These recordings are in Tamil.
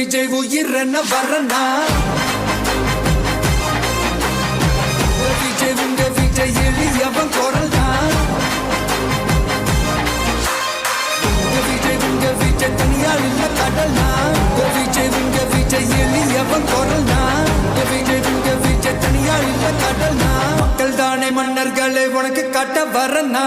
விஜய் உயிர் என்ன வரனா விஜய் உங்க விஜய் எளியவன் குரல் தான் விஜய் உங்க விஜய் தனியால் இல்ல கடல்னா விஜய் உங்க விஜய் எளியவன் குரல் தான் விஜய் உங்க விஜய் தனியால் இல்ல கடல்னா மக்கள் தானே மன்னர்களை உனக்கு காட்ட வரனா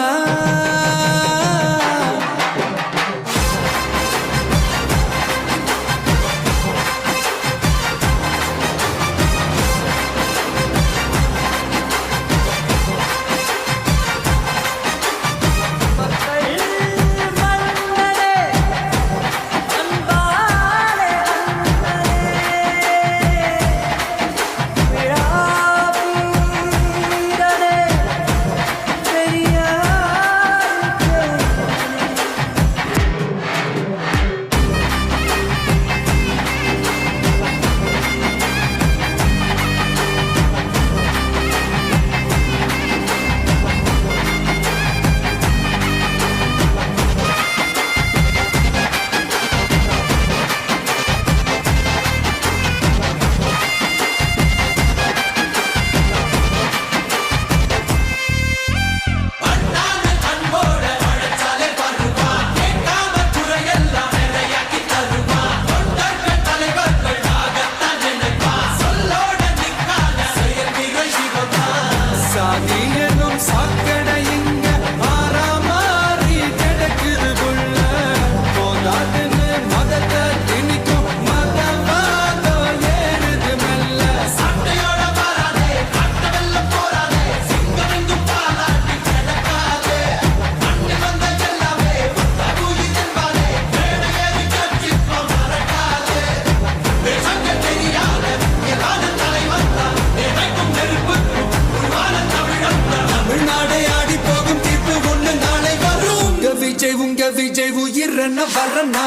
விஜய் உயிர் என்ன வரனா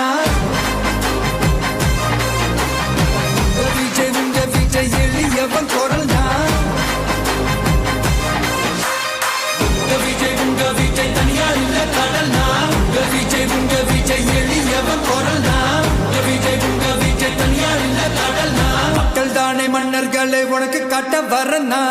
விஜய் உங்க விஜய் எளியவன் குரல் தான் விஜய் உங்க விஜய் தனியார் இல்ல கடல்னா விஜய் உங்க விஜய் எளியவன் குரல் தான் விஜய் உங்க விஜய் தனியார் இல்ல கடல்னா மக்கள் தானே மன்னர்களை உனக்கு காட்ட வரனா